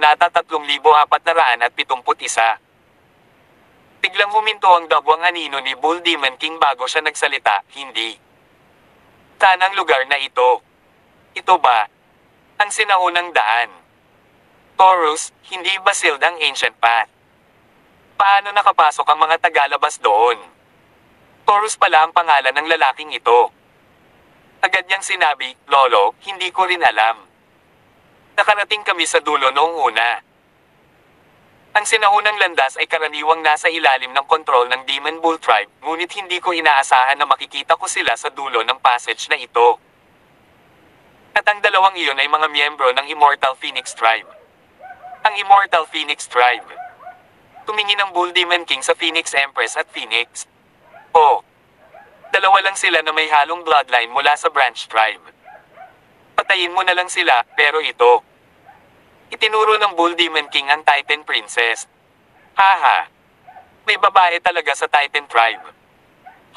Kabanata 3471. Biglang huminto ang dagwang anino ni Bull Demon King bago siya nagsalita, hindi. Tanang lugar na ito. Ito ba ang sinaunang daan? Taurus, hindi ba sealed ang ancient path? Paano nakapasok ang mga tagalabas doon? Taurus pala ang pangalan ng lalaking ito. Agad niyang sinabi, Lolo, hindi ko rin alam. Nakarating kami sa dulo noong una. Ang sinaunang landas ay karaniwang nasa ilalim ng kontrol ng Demon Bull Tribe, ngunit hindi ko inaasahan na makikita ko sila sa dulo ng passage na ito. At ang dalawang iyon ay mga miyembro ng Immortal Phoenix Tribe. Ang Immortal Phoenix Tribe. Tumingin ang Bull Demon King sa Phoenix Empress at Phoenix. Oh. Dalawa lang sila na may halong bloodline mula sa Branch Tribe. Patayin mo na lang sila, pero ito. Itinuro ng Bull Demon King ang Titan Princess. Haha. May babae talaga sa Titan Tribe.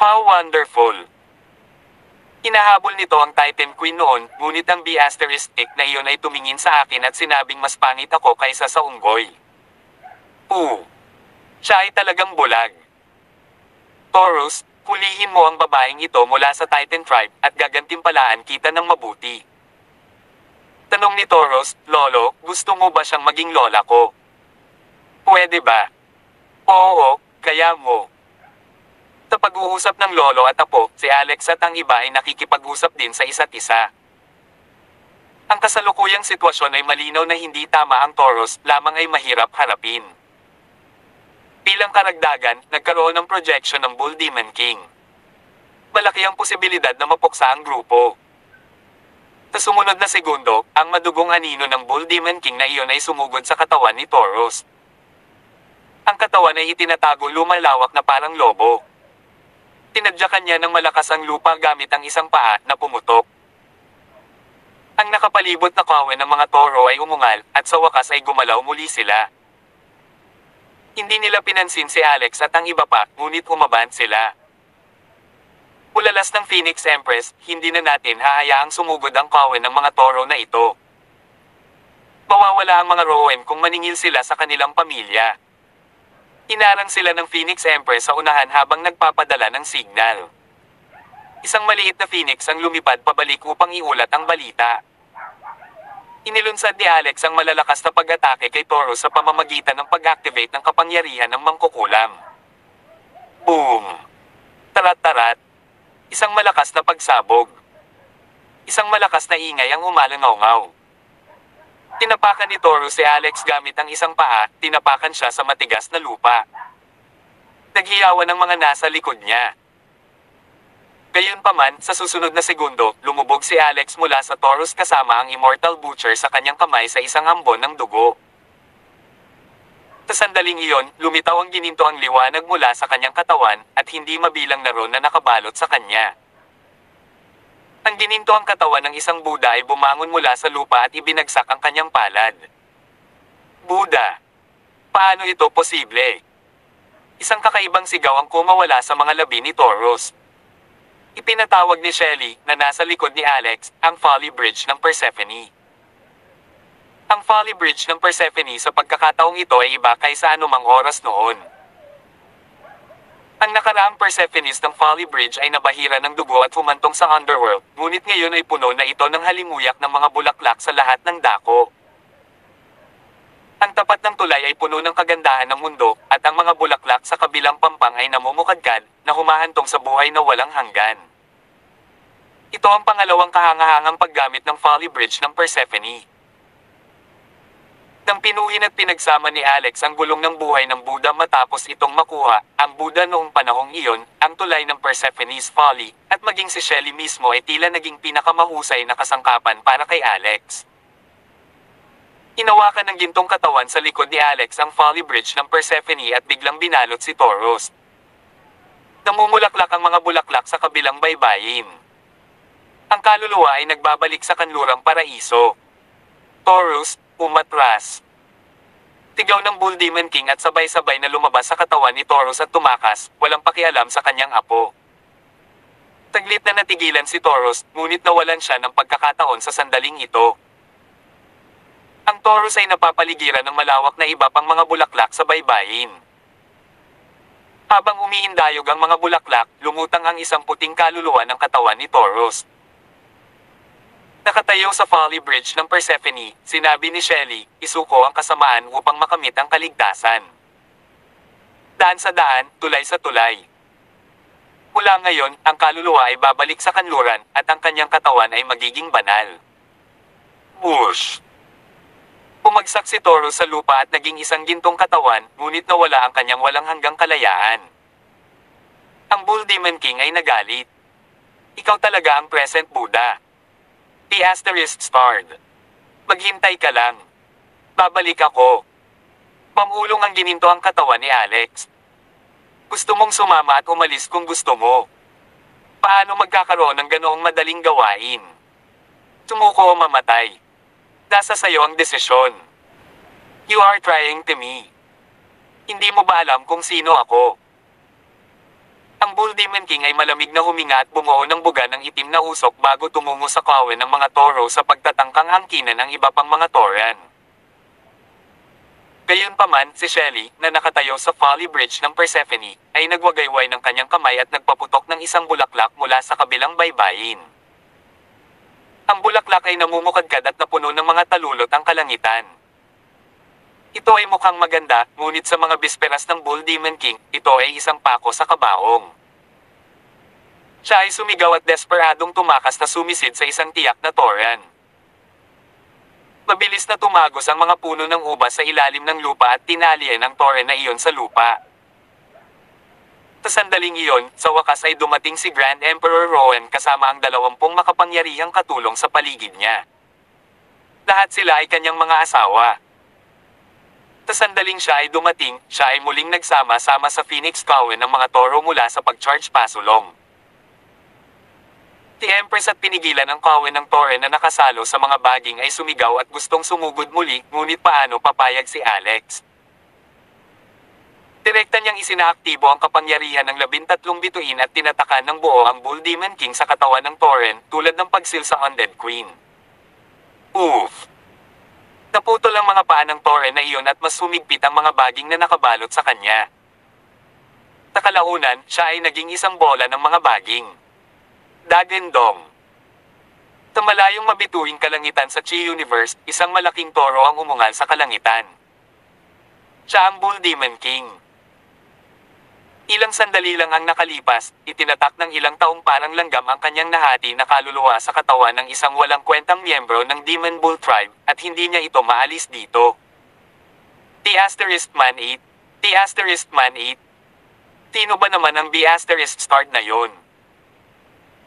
How wonderful. Hinahabol nito ang Titan Queen noon, ngunit ang B** na iyon ay tumingin sa akin at sinabing mas pangit ako kaysa sa unggoy. Siya ay talagang bulag. Taurus, hulihin mo ang babaeng ito mula sa Titan Tribe at gagantimpalaan kita ng mabuti. Tanong ni Taurus, Lolo, gusto mo ba siyang maging lola ko? Pwede ba? Oo, kaya mo. Sa pag-uusap ng lolo at apo, si Alex at ang iba ay nakikipag-usap din sa isa't isa. Ang kasalukuyang sitwasyon ay malinaw na hindi tama ang Taurus, lamang ay mahirap harapin. Bilang karagdagan, nagkaroon ng projection ng Bull Demon King. Malaki ang posibilidad na mapuksa ang grupo. Sa sumunod na segundo, ang madugong anino ng Bull Demon King na iyon ay sumugod sa katawan ni Taurus. Ang katawan ay itinatago lumalawak na parang lobo. Tinadyakan niya ng malakas ang lupa gamit ang isang paa na pumutok. Ang nakapalibot na kawan ng mga toro ay umungal, at sa wakas ay gumalaw muli sila. Hindi nila pinansin si Alex at ang iba pa, ngunit umaban sila. Ulalas ng Phoenix Empress, hindi na natin hahayaang sumugod ang kawan ng mga toro na ito. Mawawala ang mga Rowan kung maningil sila sa kanilang pamilya. Inarang sila ng Phoenix Empress sa unahan habang nagpapadala ng signal. Isang maliit na Phoenix ang lumipad pabalik upang iulat ang balita. Inilunsad ni Alex ang malalakas na pag-atake kay Taurus sa pamamagitan ng pag-activate ng kapangyarihan ng mangkukulam. Boom! Tarat-tarat. Isang malakas na pagsabog. Isang malakas na ingay ang umalangaw-ngaw. Tinapakan ni Taurus si Alex gamit ang isang paa, tinapakan siya sa matigas na lupa. Naghiyawan ang mga nasa likod niya. Gayunpaman, sa susunod na segundo, lumubog si Alex mula sa Taurus kasama ang Immortal Butcher sa kanyang kamay sa isang ambon ng dugo. Sa sandaling iyon, lumitaw ang gininto ang liwanag mula sa kanyang katawan, at hindi mabilang na ron na nakabalot sa kanya. Ang gininto ang katawan ng isang Buddha ay bumangon mula sa lupa at ibinagsak ang kanyang palad. Buddha! Paano ito posible? Isang kakaibang sigaw ang kumawala sa mga labi ni Taurus. Ipinatawag ni Shelly, na nasa likod ni Alex, ang Folly Bridge ng Persephone. Ang Folly Bridge ng Persephone sa pagkakataong ito ay iba kaysa anumang oras noon. Ang nakaraang Persephones ng Folly Bridge ay nabahira ng dugo at humantong sa underworld, ngunit ngayon ay puno na ito ng halimuyak ng mga bulaklak sa lahat ng dako. Ang tapat ng tulay ay puno ng kagandahan ng mundo, at ang mga bulaklak sa kabilang pampang ay namumukadkad, na humahantong sa buhay na walang hanggan. Ito ang pangalawang kahangahangang paggamit ng Folly Bridge ng Persephone. Nang pinuhin at pinagsama ni Alex ang gulong ng buhay ng Buddha matapos itong makuha, ang Buddha noong panahong iyon, ang tulay ng Persephone's Folly, at maging si Shelly mismo ay tila naging pinakamahusay na kasangkapan para kay Alex. Hinawakan ng gintong katawan sa likod ni Alex ang Folly Bridge ng Persephone at biglang binalot si Taurus. Namumulaklak ang mga bulaklak sa kabilang baybayin. Ang kaluluwa ay nagbabalik sa kanlurang paraiso. Taurus, umatras. Tigaw ng Bull Demon King at sabay-sabay na lumabas sa katawan ni Taurus at tumakas, walang pakialam sa kanyang apo. Taglit na natigilan si Taurus, ngunit nawalan siya ng pagkakataon sa sandaling ito. Ang Taurus ay napapaligiran ng malawak na iba pang mga bulaklak sa baybayin. Habang umiindayog ang mga bulaklak, lumutang ang isang puting kaluluwa ng katawan ni Taurus. Nakatayo sa Folly Bridge ng Persephone, sinabi ni Shelley, isuko ang kasamaan upang makamit ang kaligtasan. Daan sa daan, tulay sa tulay. Mula ngayon, ang kaluluwa ay babalik sa kanluran, at ang kanyang katawan ay magiging banal. Whoosh! Bumagsak si Taurus sa lupa at naging isang gintong katawan, ngunit nawala ang kanyang walang hanggang kalayaan. Ang Bull Demon King ay nagalit. Ikaw talaga ang present Buddha. The asterisk starred. Maghintay ka lang. Babalik ako. Mamulong ang gininto ang katawan ni Alex. Gusto mong sumama at umalis kung gusto mo. Paano magkakaroon ng ganoong madaling gawain? Sumuko o mamatay. Nasa sayo ang desisyon. You are trying to me. Hindi mo ba alam kung sino ako? Ang Bull Demon King ay malamig na huminga at bumuo ng buga ng itim na usok bago tumungo sa kawen ng mga toro sa pagtatangkang angkinan ng iba pang mga toran. Gayunpaman, si Shelley, na nakatayo sa Folly Bridge ng Persephone, ay nagwagayway ng kanyang kamay at nagpaputok ng isang bulaklak mula sa kabilang baybayin. Ang bulaklak ay namumukadkad at napuno ng mga talulot ang kalangitan. Ito ay mukhang maganda, ngunit sa mga bisperas ng Bull Demon King, ito ay isang pako sa kabaong. Siya ay sumigaw at desperadong tumakas na sumisid sa isang tiyak na toran. Mabilis na tumagos ang mga puno ng ubas sa ilalim ng lupa at tinalian ang toran na iyon sa lupa. Sa sandaling iyon, sa wakas ay dumating si Grand Emperor Rowan kasama ang 20 makapangyarihang katulong sa paligid niya. Lahat sila ay kanyang mga asawa. Sa sandaling siya ay dumating, siya ay muling nagsama-sama sa Phoenix Coven ng mga toro mula sa pag-charge pasulong. Si Empress at pinigilan ang Coven ng Toren na nakasalo sa mga baging ay sumigaw at gustong sumugod muli, ngunit paano papayag si Alex? Direkta niyang isinaaktibo ang kapangyarihan ng 13 bituin at tinatakan ng buo ang Bull Demon King sa katawan ng Toren, tulad ng pagsil sa Undead Queen. Oof! Naputol ang mga paa ng Toren na iyon at mas humigpit ang mga baging na nakabalot sa kanya. Sa kalaunan, siya ay naging isang bola ng mga baging. Dagendong. Sa malayong mabituing kalangitan sa Chi Universe, isang malaking toro ang umungal sa kalangitan. Siya ang Bull Demon King. Ilang sandali lang ang nakalipas, itinatak ng ilang taong parang langgam ang kanyang nahati na kaluluwa sa katawan ng isang walang kwentang miyembro ng Demon Bull Tribe, at hindi niya ito maalis dito. The Asterisk Man 8. The Asterisk Man 8. Sino ba naman ang The Asterisk Start na yon?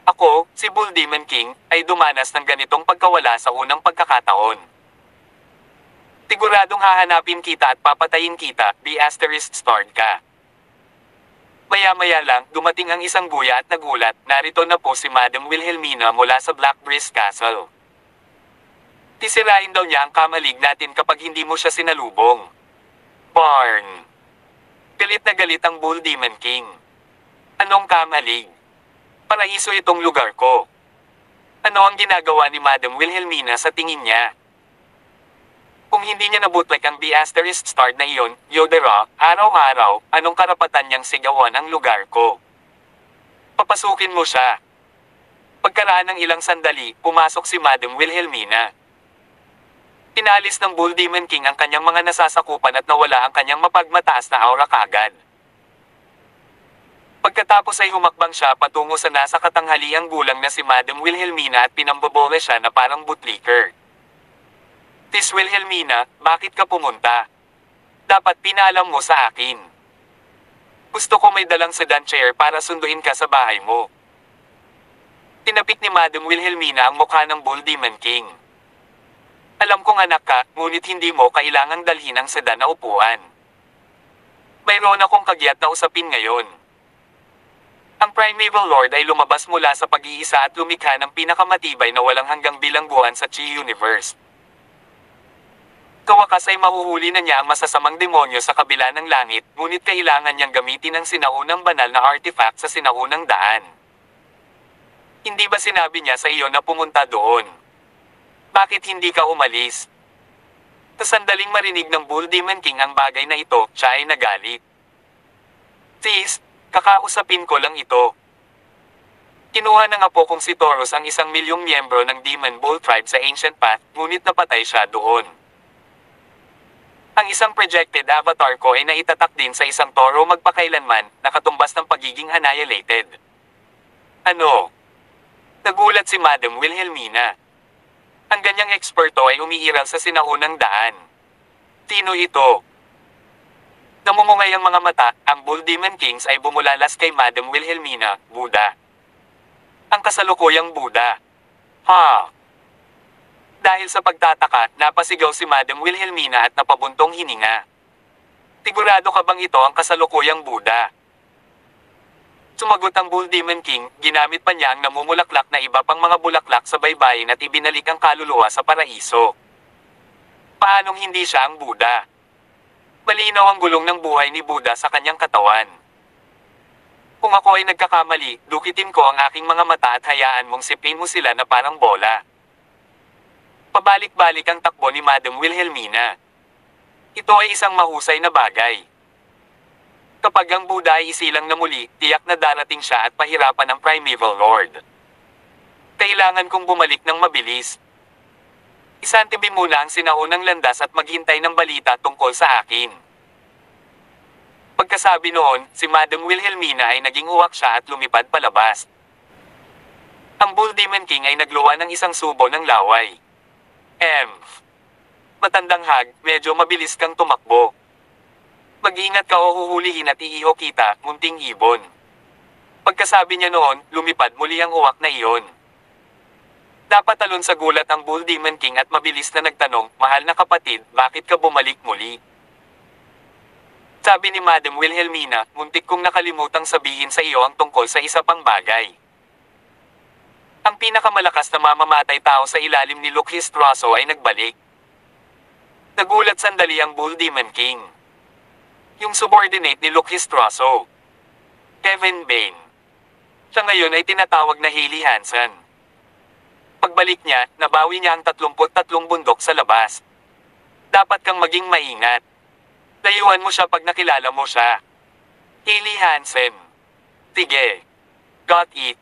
Ako, si Bull Demon King, ay dumanas ng ganitong pagkawala sa unang pagkakataon. Siguradong hahanapin kita at papatayin kita, The Asterisk Start ka. Maya-maya lang, dumating ang isang guya at nagulat, narito na po si Madam Wilhelmina mula sa Blackbreast Castle. Tisirain daw niya ang kamalig natin kapag hindi mo siya sinalubong. Barn. Galit na galit ang Bull Demon King. Anong kamalig? Paraiso itong lugar ko. Ano ang ginagawa ni Madam Wilhelmina sa tingin niya? Kung hindi niya nabootleg ang The Asterisk Start na iyon, Yodera, araw-araw, anong karapatan niyang sigawan ang lugar ko? Papasukin mo siya. Pagkaraan ng ilang sandali, pumasok si Madam Wilhelmina. Pinalis ng Bull Demon King ang kanyang mga nasasakupan at nawala ang kanyang mapagmataas na aura kagad. Pagkatapos ay humakbang siya patungo sa nasa katanghaliang gulang na si Madam Wilhelmina at pinambobole siya na parang bootlicker. Tis Wilhelmina, bakit ka pumunta? Dapat pinalam mo sa akin. Gusto ko may dalang sedan chair para sunduin ka sa bahay mo. Tinapik ni Madam Wilhelmina ang mukha ng Bull Demon King. Alam kong anak ka, ngunit hindi mo kailangang dalhin ang sedan na upuan. Mayroon akong kagyat na usapin ngayon. Ang Primeval Lord ay lumabas mula sa pag-iisa at lumikha ng pinakamatibay na walang hanggang bilangguan sa Chi Universe. Kawakas ay mahuhuli na niya ang masasamang demonyo sa kabila ng langit, ngunit kailangan niyang gamitin ang sinaunang banal na artifact sa sinaunang daan. Hindi ba sinabi niya sa iyo na pumunta doon? Bakit hindi ka umalis? Sa sandaling marinig ng Bull Demon King ang bagay na ito, siya ay nagalit. Sis, kakausapin ko lang ito. Kinuha ng apo kong si Taurus ang 1,000,000 miyembro ng Demon Bull Tribe sa Ancient Path, ngunit napatay siya doon. Ang isang projected avatar ko ay naitatak din sa isang toro magpakailanman, nakatumbas ng pagiging annihilated. Ano? Nagulat si Madam Wilhelmina. Ang ganyang eksperto ay umiiral sa sinaunang daan. Sino ito? Namumungay ang mga mata, ang Bull Demon Kings ay bumulalas kay Madam Wilhelmina, Buddha. Ang kasalukuyang Buddha. Ha? Dahil sa pagtataka, napasigaw si Madam Wilhelmina at napabuntong hininga. Sigurado ka bang ito ang kasalukuyang Buddha? Sumagot ang Bull Demon King, ginamit pa niya ang namumulaklak na iba pang mga bulaklak sa baybayin at ibinalik ang kaluluwa sa paraiso. Paanong hindi siya ang Buddha? Malinaw ang gulong ng buhay ni Buddha sa kanyang katawan. Kung ako ay nagkakamali, dukitin ko ang aking mga mata at hayaan mong sipin mo sila na parang bola. Pabalik-balik ang takbo ni Madam Wilhelmina. Ito ay isang mahusay na bagay. Kapag ang Buddha ay isilang na muli, tiyak na darating siya at pahirapan ang Primeval Lord. Kailangan kong bumalik ng mabilis. Isantibi muna ang sinaunang landas at maghintay ng balita tungkol sa akin. Pagkasabi noon, si Madam Wilhelmina ay naging uwak siya at lumipad palabas. Ang Bull Demon King ay nagluwa ng isang subo ng laway. Matandang hag, medyo mabilis kang tumakbo. Mag-ingat ka o huhulihin at iiho kita, munting ibon. Pagkasabi niya noon, lumipad muli ang uwak na iyon. Napatalon sa gulat ang Bull Demon King at mabilis na nagtanong, mahal na kapatid, bakit ka bumalik muli? Sabi ni Madam Wilhelmina, muntik kong nakalimutang sabihin sa iyo ang tungkol sa isa pang bagay. Ang pinakamalakas na mamamatay tao sa ilalim ni Lukhis Traso ay nagbalik. Nagulat sandali ang Bull Demon King. Yung subordinate ni Lukhis Traso, Kevin Bane. Siya ngayon ay tinatawag na Haley Hansen. Pagbalik niya, nabawi niya ang 33 bundok sa labas. Dapat kang maging maingat. Layuan mo siya pag nakilala mo siya. Haley Hansen. Sige. Got it.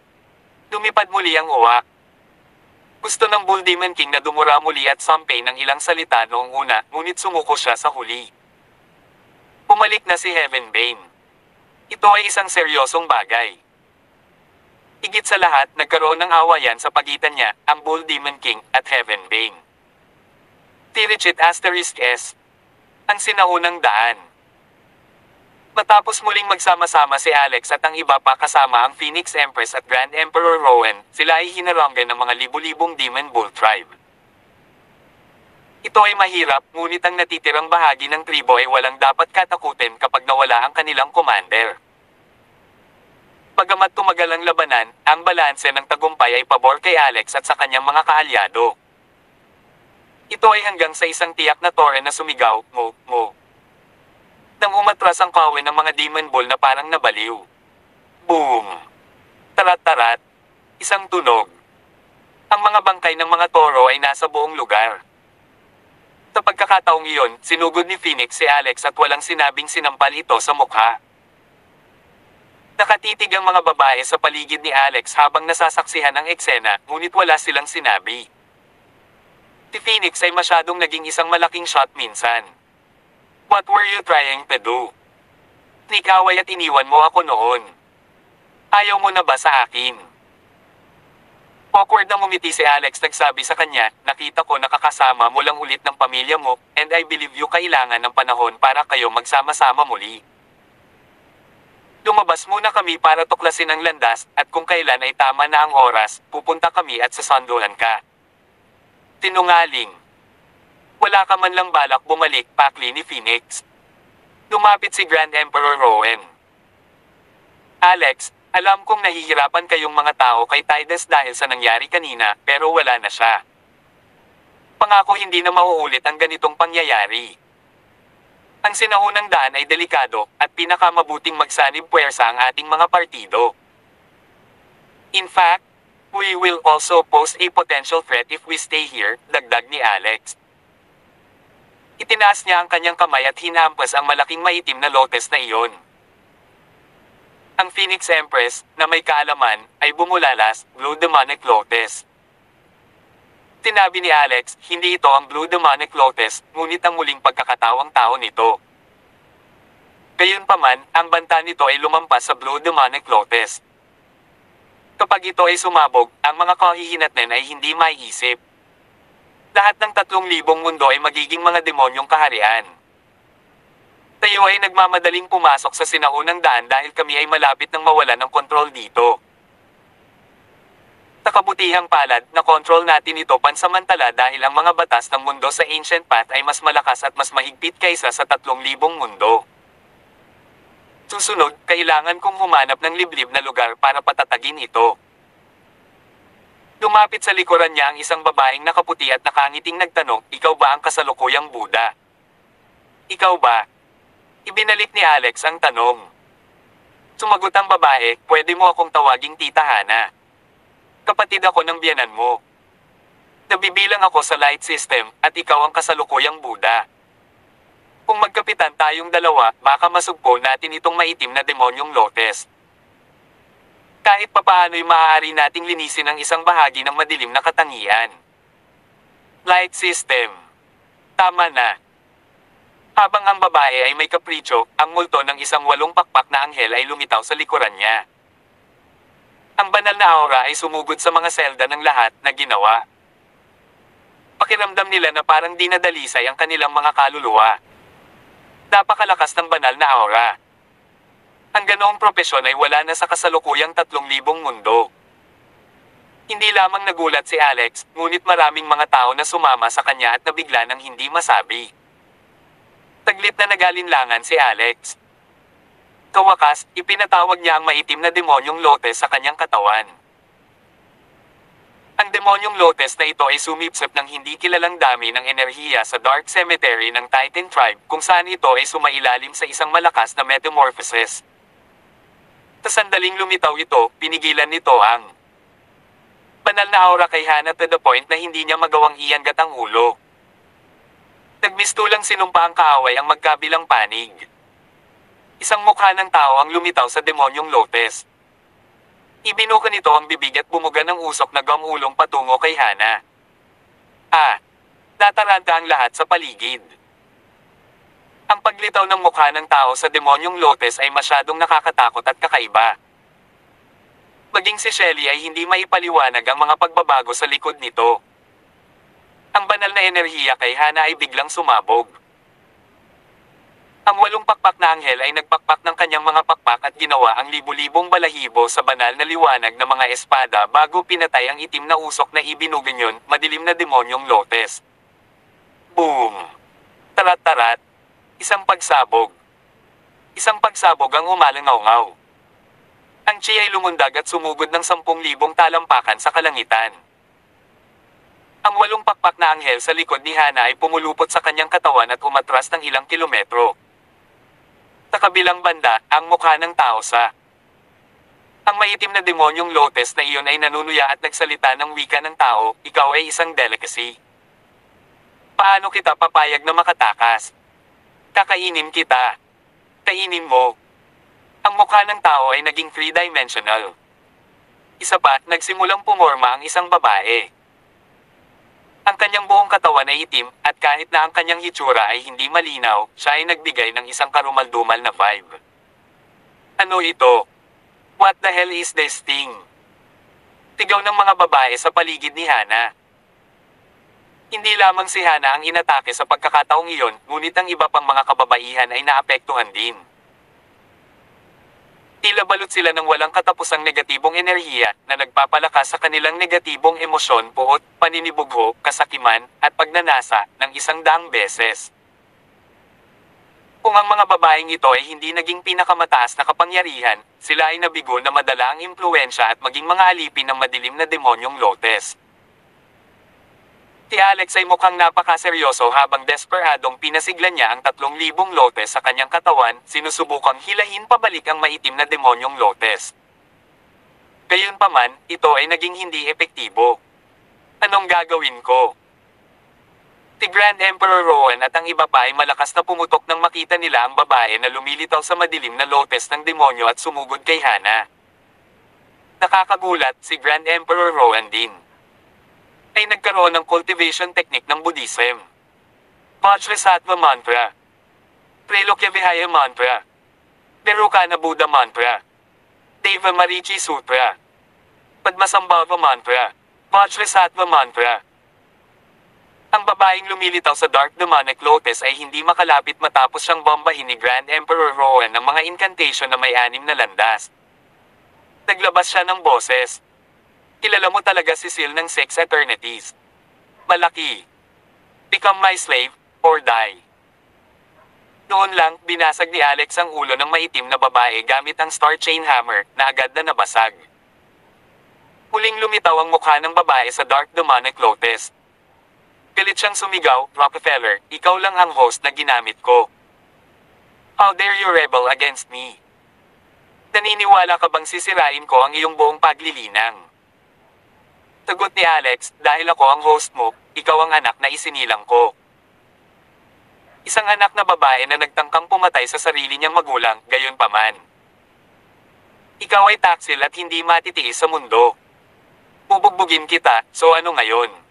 Lumipad muli ang uwak. Gusto ng Bull Demon King na dumura muli at sampay ng ilang salita noong una, ngunit sumuko siya sa huli. Pumalik na si Heaven Bane. Ito ay isang seryosong bagay. Higit sa lahat, nagkaroon ng awayan sa pagitan niya, ang Bull Demon King, at Heaven Bane. Tirichet *S, ang sinaunang daan. Matapos muling magsama-sama si Alex at ang iba pa kasama ang Phoenix Empress at Grand Emperor Rowan, sila ay hinaranggan ng mga libu-libong Demon Bull Tribe. Ito ay mahirap, ngunit ang natitirang bahagi ng tribo ay walang dapat katakutin kapag nawala ang kanilang commander. Bagamat tumagal ang labanan, ang balanse ng tagumpay ay pabor kay Alex at sa kanyang mga kaalyado. Ito ay hanggang sa isang tiyak na tore na sumigaw, mo, mo. Nang umatras ang kawin ng mga Demon Bull na parang nabaliw. Boom! Tarat-tarat. Isang tunog. Ang mga bangkay ng mga toro ay nasa buong lugar. Sa pagkakataong iyon, sinugod ni Phoenix si Alex at walang sinabing sinampal ito sa mukha. Nakatitig ang mga babae sa paligid ni Alex habang nasasaksihan ang eksena, ngunit wala silang sinabi. Si Phoenix ay masyadong naging isang malaking shot minsan. What were you trying to do? Nikaway at iniwan mo ako noon. Ayaw mo na ba sa akin? Awkward na ngumiti si Alex, nagsabi sa kanya, nakita ko nakakasama mo lang ulit ng pamilya mo, and I believe you kailangan ng panahon para kayo magsama-sama muli. Lumabas muna kami para tuklasin ang landas, at kung kailan ay tama na ang oras, pupunta kami at sasanduhan ka. Tinungaling. Wala ka man lang balak bumalik, pakli ni Phoenix. Lumapit si Grand Emperor Rowan. Alex, alam kong nahihirapan kayong mga tao kay Tidus dahil sa nangyari kanina, pero wala na siya. Pangako hindi na mauulit ang ganitong pangyayari. Ang sinaunang daan ay delikado, at pinakamabuting magsanib puwersa ang ating mga partido. In fact, we will also pose a potential threat if we stay here, dagdag ni Alex. Itinaas niya ang kanyang kamay at hinampas ang malaking maitim na lotes na iyon. Ang Phoenix Empress, na may kaalaman, ay bumulalas, Blue Demonic Lotus. Tinabi ni Alex, hindi ito ang Blue Demonic Lotus, ngunit ang muling pagkakatawang tao nito. Gayunpaman, ang banta nito ay lumampas sa Blue Demonic Lotus. Kapag ito ay sumabog, ang mga kahihinatnan ay hindi maiisip. Lahat ng 3,000 mundo ay magiging mga demonyong kaharian. Tayo ay nagmamadaling pumasok sa sinaunang daan dahil kami ay malapit ng mawala ng kontrol dito. Sa kabutihang palad, na-control natin ito pansamantala dahil ang mga batas ng mundo sa Ancient Path ay mas malakas at mas mahigpit kaysa sa 3,000 mundo. Susunod, kailangan kong humanap ng liblib na lugar para patatagin ito. Lumapit sa likuran niya ang isang babaeng nakaputi at nakangiting nagtanong, "Ikaw ba ang kasalukuyang Buddha?" "Ikaw ba?" Ibinalik ni Alex ang tanong. Sumagot ang babae, "Pwede mo akong tawaging Tita Hana. Kapatid ako ng biyanan mo. Nabibilang ako sa light system, at ikaw ang kasalukuyang Buddha. Kung magkapitan tayong dalawa, baka masugpo natin itong maitim na demonyong lotes. Kahit papaano'y maaari nating linisin ang isang bahagi ng madilim na katangian." Light system. Tama na. Habang ang babae ay may kapritsyo, ang multo ng isang 8 pakpak na anghel ay lumitaw sa likuran niya. Ang banal na aura ay sumugod sa mga selda ng lahat na ginawa. Pakiramdam nila na parang dinadalisay ang kanilang mga kaluluwa. Napakalakas ng banal na aura. Ang ganoong propesyon ay wala na sa kasalukuyang 3,000 mundo. Hindi lamang nagulat si Alex, ngunit maraming mga tao na sumama sa kanya at nabigla ng hindi masabi. Taglit na nagalinlangan si Alex. Kawakas, ipinatawag niya ang maitim na demonyong lotes sa kanyang katawan. Ang demonyong lotes na ito ay sumipsip ng hindi kilalang dami ng enerhiya sa Dark Cemetery ng Titan Tribe kung saan ito ay sumailalim sa isang malakas na metamorphosis. Sa sandaling lumitaw ito, pinigilan nito ang banal na aura kay Hana to the point na hindi niya magawang iangat ang ulo. Nagmistulang sinumpa ang kaaway ang magkabilang panig. Isang mukha ng tao ang lumitaw sa demonyong lotes. Ibinuka nito ang bibig at bumuga ng usok na gamulong patungo kay Hana. Nataranta ang lahat sa paligid. Ang paglitaw ng mukha ng tao sa demonyong lotes ay masyadong nakakatakot at kakaiba. Maging si Shelly ay hindi maipaliwanag ang mga pagbabago sa likod nito. Ang banal na enerhiya kay Hana ay biglang sumabog. Ang 8 pakpak na anghel ay nagpakpak ng kanyang mga pakpak at ginawa ang libu-libong balahibo sa banal na liwanag na mga espada bago pinatay ang itim na usok na ibinuganyon, madilim na demonyong lotes. Boom! Tarat-tarat! Isang pagsabog. Isang pagsabog ang umalangaw-ngaw. Ang chi ay lumundag at sumugod ng 10,000 talampakan sa kalangitan. Ang 8 pakpak na anghel sa likod ni Hana ay pumulupot sa kanyang katawan at umatras ng ilang kilometro. Sa kabilang banda, ang mukha ng tao sa ang maitim na demonyong lotes na iyon ay nanunuya at nagsalita ng wika ng tao, "Ikaw ay isang delicacy. Paano kita papayag na makatakas? Kakainin kita. Kainin mo." Ang mukha ng tao ay naging 3-dimensional. Isa pa, nagsimulang pumorma ang isang babae. Ang kanyang buong katawan ay itim, at kahit na ang kanyang hitsura ay hindi malinaw, siya ay nagbigay ng isang karumaldumal na vibe. Ano ito? What the hell is this thing? Tigaw ng mga babae sa paligid ni Hana. Hindi lamang si Hana ang inatake sa pagkakataong iyon, ngunit ang iba pang mga kababaihan ay naapektuhan din. Tila balot sila ng walang katapusang negatibong enerhiya na nagpapalakas sa kanilang negatibong emosyon, puot, paninibugho, kasakiman, at pagnanasa ng 100 beses. Kung ang mga babaeng ito ay hindi naging pinakamataas na kapangyarihan, sila ay nabigo na madala ang impluensya at maging mga alipin ng madilim na demonyong lotes. Si Alex ay mukhang napakaseryoso habang desperadong pinasiglan niya ang 3,000 lotes sa kanyang katawan, sinusubukang hilahin pabalik ang maitim na demonyong lotes. Gayunpaman, ito ay naging hindi epektibo. Anong gagawin ko? Si Grand Emperor Rowan at ang iba pa ay malakas na pumutok nang makita nila ang babae na lumilitaw sa madilim na lotes ng demonyo at sumugod kay Hana. Nakakagulat, si Grand Emperor Rowan din ay nagkaroon ng cultivation technique ng Buddhism. Vajrasattva Mantra, Trilokya Mantra, Perukana Buddha Mantra, Deva Marichi Sutra, Padmasambhava Mantra, Vajrasattva Mantra. Ang babaeng lumilitaw sa Dark Demonic Lotus ay hindi makalapit matapos siyang bombahin ni Grand Emperor Rowan ng mga incantation na may 6 na landas. Naglabas siya ng boses. Kilala mo talaga si Seal ng 6 Eternities. Malaki. Become my slave, or die. Noon lang, binasag ni Alex ang ulo ng maitim na babae gamit ang Star Chain Hammer na agad na nabasag. Muling lumitaw ang mukha ng babae sa Dark Demonic Lotus. Galit siyang sumigaw, Rockefeller, ikaw lang ang host na ginamit ko. How dare you rebel against me? Naniniwala ka bang sisirain ko ang iyong buong paglilinang? Sagot ni Alex, dahil ako ang host mo, ikaw ang anak na isinilang ko. Isang anak na babae na nagtangkang pumatay sa sarili niyang magulang, gayon paman. Ikaw ay taksil at hindi matitiis sa mundo. Bubugbugin kita, so ano ngayon?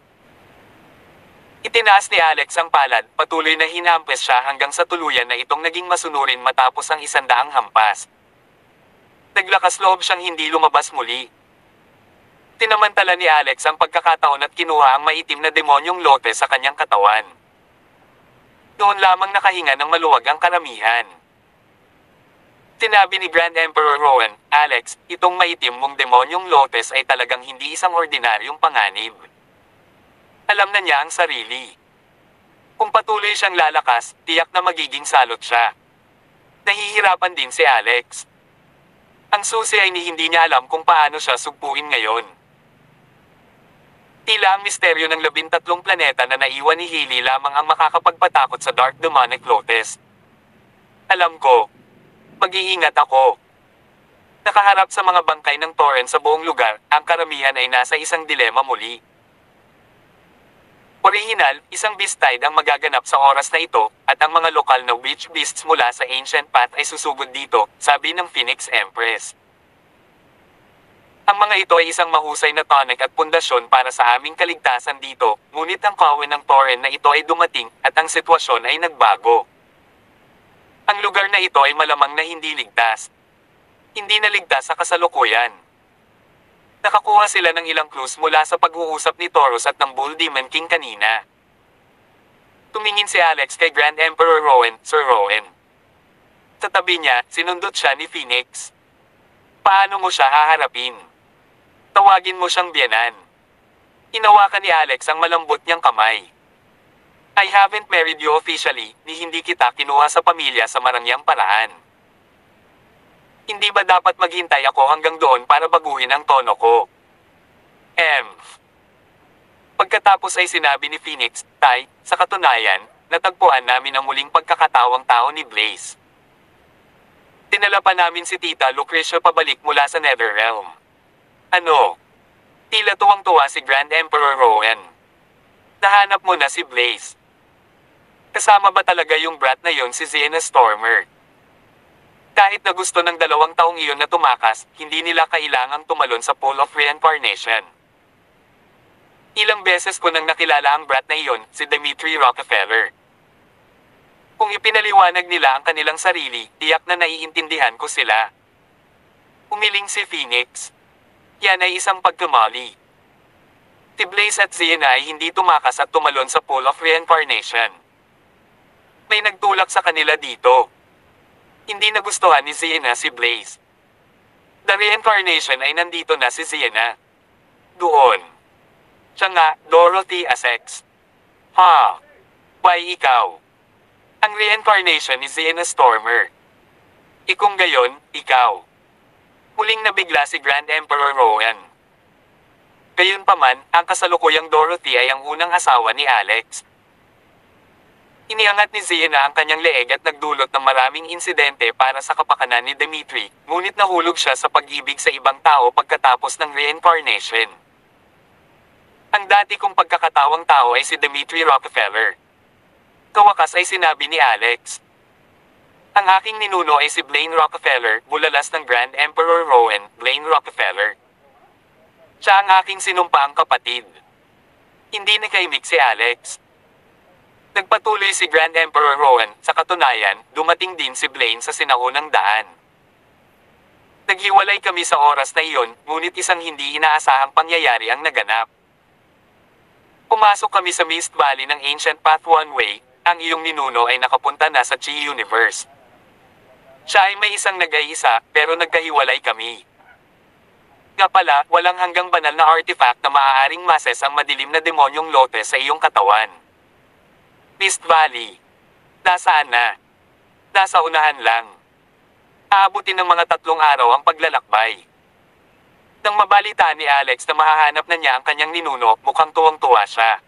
Itinaas ni Alex ang palad, patuloy na hinampes siya hanggang sa tuluyan na itong naging masunurin matapos ang 100 hampas. Naglakas loob siyang hindi lumabas muli. Tinamantala ni Alex ang pagkakataon at kinuha ang maitim na demonyong lote sa kanyang katawan. Noon lamang nakahinga ng maluwag ang karamihan. Sinabi ni Grand Emperor Rowan, Alex, itong maitim mong demonyong lotes ay talagang hindi isang ordinaryong panganib. Alam na niya ang sarili. Kung patuloy siyang lalakas, tiyak na magiging salot siya. Nahihirapan din si Alex. Ang susi ay hindi niya alam kung paano siya sugpuin ngayon. Tila ang misteryo ng 13 planeta na naiwan ni Hailey lamang ang makakapagpatakot sa Dark Demonic Lotus. Alam ko. Mag-iingat ako. Nakaharap sa mga bangkay ng Torrent sa buong lugar, ang karamihan ay nasa isang dilema muli. Orihinal, isang beast tide ang magaganap sa oras na ito, at ang mga lokal na witch beasts mula sa Ancient Path ay susugod dito, sabi ng Phoenix Empress. Ang mga ito ay isang mahusay na tonic at pundasyon para sa aming kaligtasan dito, ngunit ang kawin ng Torrent na ito ay dumating, at ang sitwasyon ay nagbago. Ang lugar na ito ay malamang na hindi ligtas. Hindi na ligtas sa kasalukuyan. Nakakuha sila ng ilang clues mula sa pag-uusap ni Taurus at ng Bull Demon King kanina. Tumingin si Alex kay Grand Emperor Rowan, Sir Rowan. Sa tabi niya, sinundot siya ni Phoenix. Paano mo siya haharapin? Tawagin mo siyang biyanan. Hinawakan ni Alex ang malambot niyang kamay. I haven't married you officially, ni hindi kita kinuha sa pamilya sa marangyang paraan. Hindi ba dapat maghintay ako hanggang doon para baguhin ang tono ko? Pagkatapos ay sinabi ni Phoenix, Tay, sa katunayan, natagpuan namin ang muling pagkakatawang tao ni Blaze. Tinala pa namin si Tita Lucretia pabalik mula sa Netherrealm. Ano? Tila tuwang-tuwa si Grand Emperor Rowan. Nahanap mo na si Blaze. Kasama ba talaga yung brat na yon si Xena Stormer? Kahit na gusto ng 2 taong iyon na tumakas, hindi nila kailangang tumalon sa Pool of Reincarnation. Ilang beses ko nang nakilala ang brat na iyon, si Dimitri Rockefeller. Kung ipinaliwanag nila ang kanilang sarili, tiyak na naiintindihan ko sila. Umiling si Phoenix. Yan ay isang pagkamali. Si Blaze at Xena ay hindi tumakas at tumalon sa Pool of Reincarnation. May nagtulak sa kanila dito. Hindi nagustuhan ni Xena si Blaze. The reincarnation ay nandito na si Xena. Doon. Siya nga, Dorothy Essex. Ha? Why ikaw? Ang reincarnation ni Xena Stormer. Ikung gayon, ikaw. Muling nabigla si Grand Emperor Rowan. Gayunpaman, ang kasalukuyang Dorothy ay ang unang asawa ni Alex. Iniangat ni Xena ang kanyang leeg at nagdulot ng maraming insidente para sa kapakanan ni Dimitri, ngunit nahulog siya sa pag-ibig sa ibang tao pagkatapos ng reincarnation. Ang dati kong pagkakatawang tao ay si Dimitri Rockefeller. Kawakas ay sinabi ni Alex. Ang aking ninuno ay si Blaine Rockefeller, bulalas ng Grand Emperor Rowan, Blaine Rockefeller. Siya ang aking sinumpaang kapatid. Hindi nakaimik si Alex. Nagpatuloy si Grand Emperor Rowan, sa katunayan, dumating din si Blaine sa sinaunang daan. Naghiwalay kami sa oras na iyon, ngunit isang hindi inaasahang pangyayari ang naganap. Pumasok kami sa Mist Valley ng Ancient Path One Way, ang iyong ninuno ay nakapunta na sa Chi Universe. Siya ay may isang nag-iisa, pero nagkahiwalay kami. Nga pala, walang hanggang banal na artifact na maaaring mases ang madilim na demonyong lote sa iyong katawan. Mist Valley. Nasaan na? Nasa unahan lang. Aabutin ng mga 3 araw ang paglalakbay. Nang mabalita ni Alex na mahahanap na niya ang kanyang ninuno, mukhang tuwang-tuwa siya.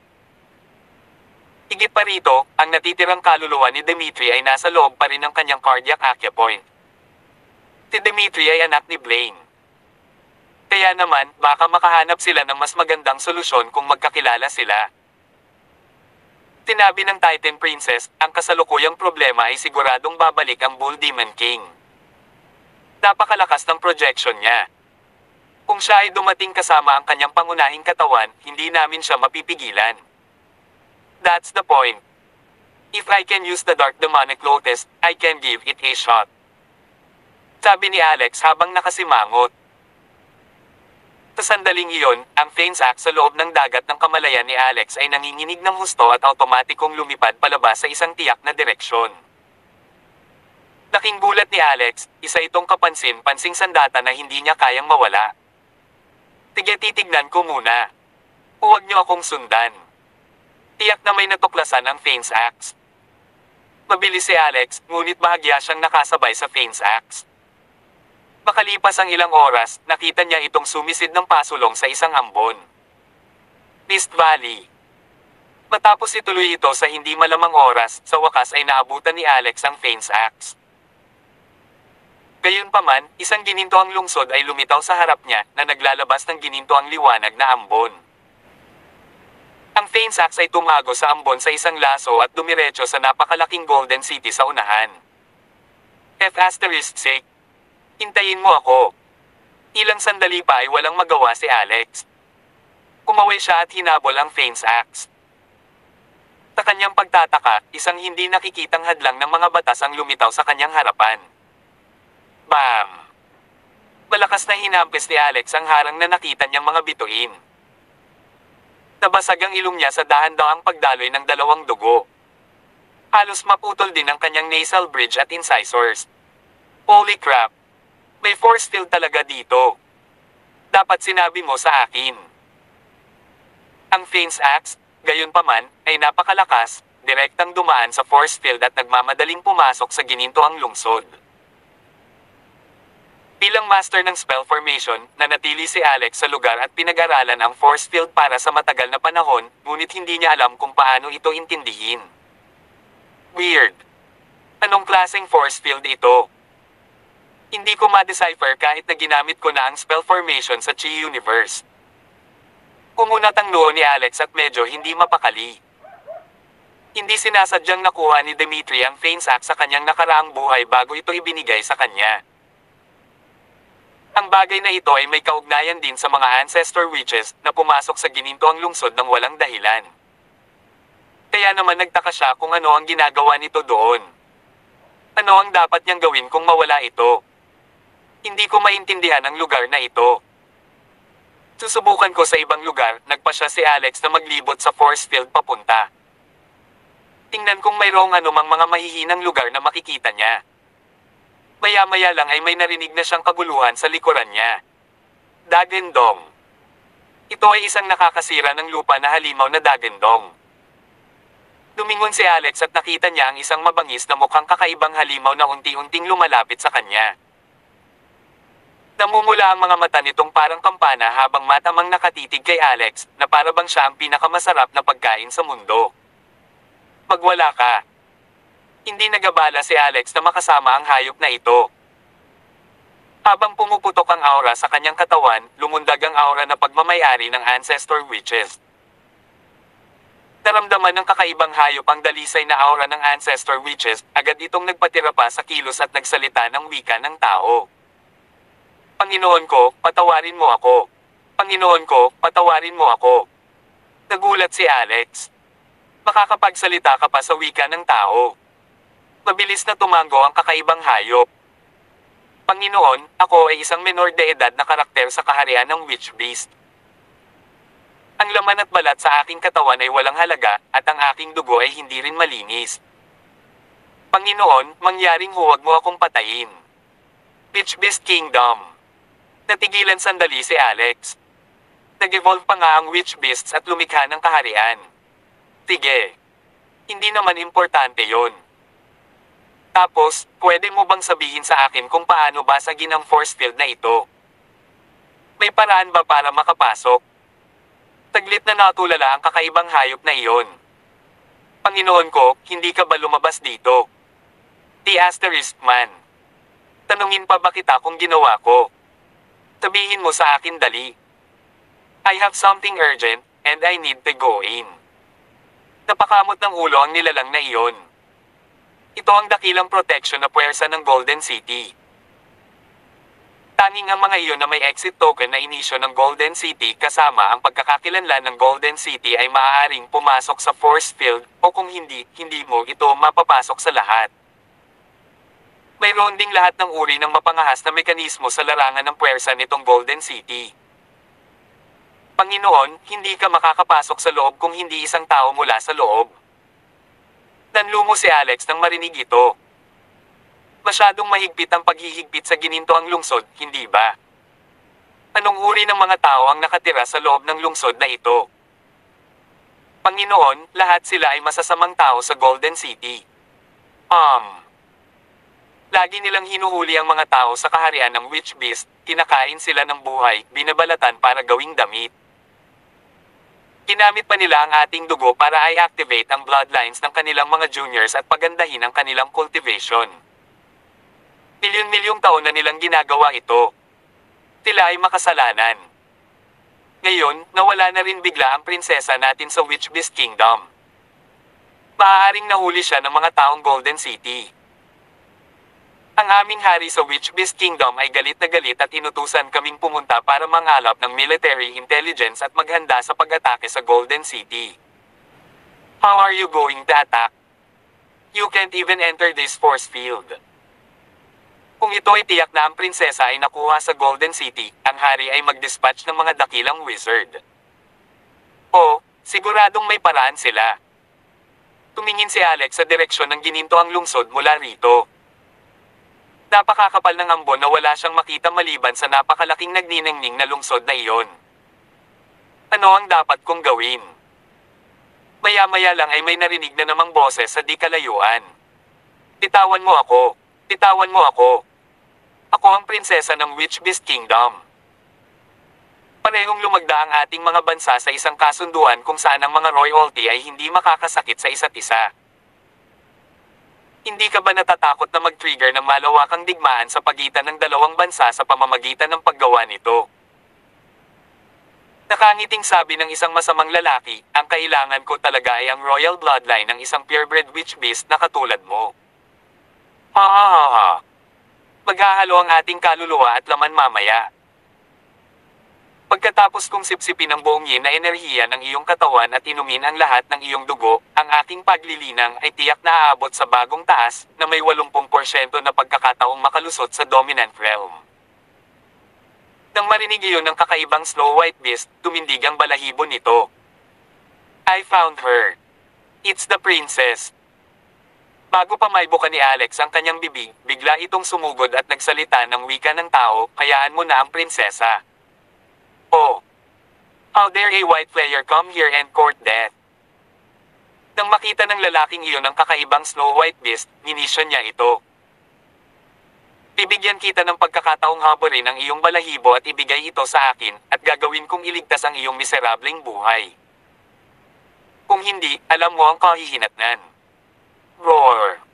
Higit pa rito, ang natitirang kaluluwa ni Dimitri ay nasa loob pa rin ng kanyang cardiac acupoint. Si Dimitri ay anak ni Blaine. Kaya naman, baka makahanap sila ng mas magandang solusyon kung magkakilala sila. Sinabi ng Titan Princess, ang kasalukuyang problema ay siguradong babalik ang Bull Demon King. Napakalakas ng projection niya. Kung siya ay dumating kasama ang kanyang pangunahing katawan, hindi namin siya mapipigilan. That's the point. If I can use the Dark Demonic Lotus, I can give it a shot. Sabi ni Alex habang nakasimangot. Sa sandaling iyon, ang Fanes Act sa loob ng dagat ng kamalayan ni Alex ay nanginginig ng husto at automatikong lumipad palabas sa isang tiyak na direksyon. Laking gulat ni Alex, isa itong kapansin-pansing sandata na hindi niya kayang mawala. Sige, titignan ko muna. Huwag niyo akong sundan. Tiyak na may natuklasan ang Fanes Axe. Mabilis si Alex, ngunit bahagya siyang nakasabay sa Fanes Axe. Makalipas ang ilang oras, nakita niya itong sumisid ng pasulong sa isang ambon. Mist Valley. Matapos ituloy ito sa hindi malamang oras, sa wakas ay naabutan ni Alex ang Fanes Axe. Gayunpaman, isang ginintoang lungsod ay lumitaw sa harap niya na naglalabas ng ginintoang liwanag na ambon. Ang Fanes Axe ay tumago sa ambon sa isang laso at dumiretso sa napakalaking Golden City sa unahan. F***, hintayin mo ako. Ilang sandali pa ay walang magawa si Alex. Kumaway siya at hinabol ang Fanes Axe. Sa kanyang pagtataka, isang hindi nakikitang hadlang ng mga batas ang lumitaw sa kanyang harapan. Bam! Malakas na hinampis ni Alex ang harang na nakita niyang mga bituin. Nabasag ang ilong niya sa dahan-dahang pagdaloy ng 2 dugo. Halos maputol din ang kanyang nasal bridge at incisors. Holy crap! May force field talaga dito. Dapat sinabi mo sa akin. Ang Fanes Axe, gayunpaman, ay napakalakas, direktang dumaan sa force field at nagmamadaling pumasok sa ginintoang lungsod. Bilang master ng spell formation, nanatili si Alex sa lugar at pinag-aralan ang force field para sa matagal na panahon, ngunit hindi niya alam kung paano ito intindihin. Weird. Anong klaseng force field ito? Hindi ko ma-decipher kahit na ginamit ko na ang spell formation sa Chi Universe. Kumunat ang noo ni Alex at medyo hindi mapakali. Hindi sinasadyang nakuha ni Dimitri ang Fanes Axe sa kanyang nakaraang buhay bago ito ibinigay sa kanya. Ang bagay na ito ay may kaugnayan din sa mga ancestor witches na pumasok sa ginintoang lungsod ng walang dahilan. Kaya naman nagtaka siya kung ano ang ginagawa nito doon. Ano ang dapat niyang gawin kung mawala ito? Hindi ko maintindihan ang lugar na ito. Susubukan ko sa ibang lugar, nagpa siya si Alex na maglibot sa force field papunta. Tingnan kung mayroong anumang mga mahihinang lugar na makikita niya. Maya-maya lang ay may narinig na siyang kaguluhan sa likuran niya. Dagendong. Ito ay isang nakakasira ng lupa na halimaw na dagendong. Lumingon si Alex at nakita niya ang isang mabangis na mukhang kakaibang halimaw na unti-unting lumalapit sa kanya. Namumula ang mga mata nitong parang kampana habang matamang nakatitig kay Alex na para bang siya ang pinakamasarap na pagkain sa mundo. Magwala ka. Hindi nagabala si Alex na makasama ang hayop na ito. Habang pumuputok ang aura sa kanyang katawan, lumundag ang aura na pagmamayari ng ancestor witches. Naramdaman ng kakaibang hayop ang dalisay na aura ng ancestor witches, agad itong nagpatira pa sa kilos at nagsalita ng wika ng tao. Panginoon ko, patawarin mo ako. Panginoon ko, patawarin mo ako. Nagulat si Alex. Makakapagsalita ka pa sa wika ng tao. Mabilis na tumango ang kakaibang hayop. Panginoon, ako ay isang menor de edad na karakter sa kaharian ng Witch Beast. Ang laman at balat sa aking katawan ay walang halaga, at ang aking dugo ay hindi rin malinis. Panginoon, mangyaring huwag mo akong patayin. Witch Beast Kingdom. Natigilan sandali si Alex. Nag-evolve pa nga ang Witch Beasts at lumikha ng kaharian. Tige. Hindi naman importante yon. Tapos, pwede mo bang sabihin sa akin kung paano basagin ang force field na ito? May paraan ba para makapasok? Taglit na natulala ang kakaibang hayop na iyon. Panginoon ko, hindi ka ba lumabas dito? The man. Tanungin pa ba kita kung ginawa ko? Sabihin mo sa akin dali. I have something urgent, and I need to go in. Napakamot ng ulo ang nilalang na iyon. Ito ang dakilang protection na puwersa ng Golden City. Tanging ang mga iyon na may exit token na inisyo ng Golden City kasama ang pagkakakilanlan ng Golden City ay maaaring pumasok sa force field, o kung hindi, hindi mo ito mapapasok sa lahat. Mayroon ding lahat ng uri ng mapangahas na mekanismo sa larangan ng puwersa nitong Golden City. Panginoon, hindi ka makakapasok sa loob kung hindi isang tao mula sa loob. Nanlumo si Alex nang marinig ito. Masyadong mahigpit ang paghihigpit sa ginintoang lungsod, hindi ba? Anong uri ng mga tao ang nakatira sa loob ng lungsod na ito? Panginoon, lahat sila ay masasamang tao sa Golden City. Lagi nilang hinuhuli ang mga tao sa kaharian ng Witch Beast, kinakain sila ng buhay, binabalatan para gawing damit. Ginamit pa nila ang ating dugo para i-activate ang bloodlines ng kanilang mga juniors at pagandahin ang kanilang cultivation. Milyon-milyong taon na nilang ginagawa ito. Sila ay makasalanan. Ngayon, nawala na rin bigla ang prinsesa natin sa Witch Beast Kingdom. Maaaring nahuli siya ng mga taong Golden City. Ang aming hari sa Witch Beast Kingdom ay galit na galit at inutusan kaming pumunta para mangalap ng military intelligence at maghanda sa pag-atake sa Golden City. How are you going to attack? You can't even enter this force field. Kung ito ay tiyak na ang prinsesa ay nakuha sa Golden City, ang hari ay mag-dispatch ng mga dakilang wizard. O, siguradong may paraan sila. Tumingin si Alex sa direksyon ng gininto ang lungsod mula rito. Napakakapal ng ambon na wala siyang makita maliban sa napakalaking nagniningning na lungsod na iyon. Ano ang dapat kong gawin? Maya-maya lang ay may narinig na namang boses sa di kalayuan. Bitawan mo ako! Bitawan mo ako! Ako ang prinsesa ng Witch Beast Kingdom. Parehong lumagda ang ating mga bansa sa isang kasunduan kung saan ang mga royalty ay hindi makakasakit sa isa't isa. Hindi ka ba natatakot na mag-trigger ng malawakang digmaan sa pagitan ng dalawang bansa sa pamamagitan ng paggawa nito? Nakangiting sabi ng isang masamang lalaki, ang kailangan ko talaga ay ang royal bloodline ng isang purebred witch beast na katulad mo. Maghahalo ang ating kaluluwa at laman mamaya. Pagkatapos kong sipsipin ang buong yin na enerhiya ng iyong katawan at inumin ang lahat ng iyong dugo, ang aking paglilinang ay tiyak na aabot sa bagong taas na may 80% na pagkakataong makalusot sa dominant realm. Nang marinig iyon ng kakaibang Snow White Beast, tumindig ang balahibo nito. I found her. It's the princess. Bago pa maibuka ni Alex ang kanyang bibig, bigla itong sumugod at nagsalita ng wika ng tao, hayaan mo na ang prinsesa. Oh! How dare a white player come here and court death? Nang makita ng lalaking iyon ang kakaibang Snow White Beast, ninisyon niya ito. Bibigyan kita ng pagkakataong haborin ang iyong balahibo at ibigay ito sa akin, at gagawin kong iligtas ang iyong miserableng buhay. Kung hindi, alam mo ang kahihinatnan. Roar!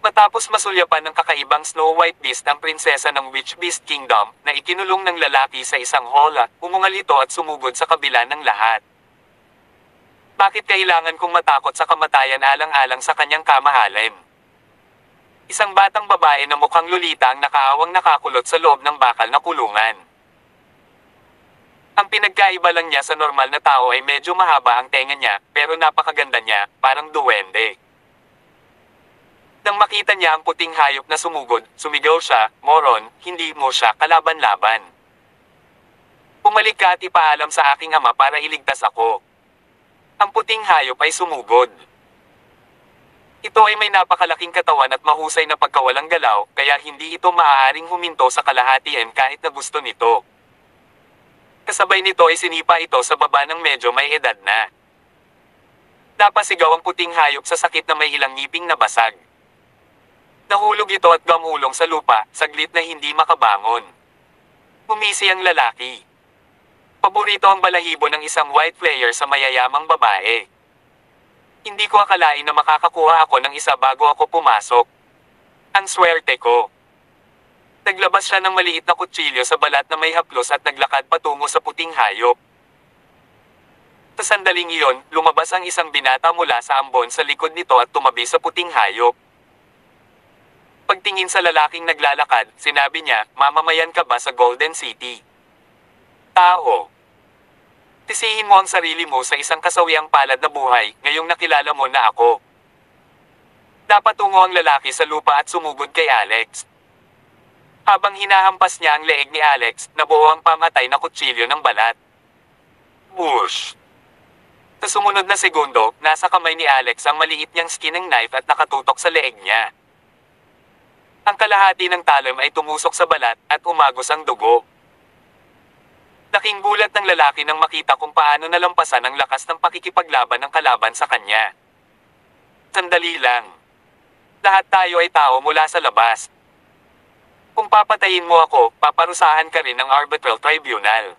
Matapos masulyapan ng kakaibang Snow White Beast ang prinsesa ng Witch Beast Kingdom, na ikinulong ng lalaki sa isang hall at umungal ito at sumugod sa kabila ng lahat. Bakit kailangan kong matakot sa kamatayan alang-alang sa kanyang kamahalan? Isang batang babae na mukhang lolita ang nakaawang nakakulot sa loob ng bakal na kulungan. Ang pinagkaiba lang niya sa normal na tao ay medyo mahaba ang tenga niya, pero napakaganda niya, parang duwende. Nang makita niya ang puting hayop na sumugod, sumigaw siya, "Moron, hindi mo siya kalaban-laban. Pumalik ka at ipaalam sa aking ama para iligtas ako." Ang puting hayop ay sumugod. Ito ay may napakalaking katawan at mahusay na pagkawalang galaw, kaya hindi ito maaaring huminto sa kalahatian kahit na gusto nito. Kasabay nito ay sinipa ito sa baba ng medyo may edad na. Napasigaw ang puting hayop sa sakit na may ilang ngiping na basag. Nahulog ito at gamulong sa lupa, saglit na hindi makabangon. Umisi ang lalaki. Paborito ang balahibo ng isang white player sa mayayamang babae. Hindi ko akalain na makakakuha ako ng isa bago ako pumasok. Ang swerte ko. Naglabas siya ng maliit na kutsilyo sa balat na may haplos at naglakad patungo sa puting hayop. Sa sandaling iyon, lumabas ang isang binata mula sa ambon sa likod nito at tumabi sa puting hayop. Pagtingin sa lalaking naglalakad, sinabi niya, "Mamamayan ka ba sa Golden City?" Tao. Tisihin mo ang sarili mo sa isang kasawiang palad na buhay, ngayong nakilala mo na ako. Napatungo ang lalaki sa lupa at sumugod kay Alex. Habang hinahampas niya ang leeg ni Alex, nabuo ang pamatay na kutsilyo ng balat. Whoosh! Sa sumunod na segundo, nasa kamay ni Alex ang maliit niyang skinning knife at nakatutok sa leeg niya. Ang kalahati ng talim ay tumusok sa balat at umagos ang dugo. Laking gulat ng lalaki nang makita kung paano nalampasan ang lakas ng pakikipaglaban ng kalaban sa kanya. Sandali lang. Lahat tayo ay tao mula sa labas. Kung papatayin mo ako, paparusahan ka rin ng arbitral tribunal.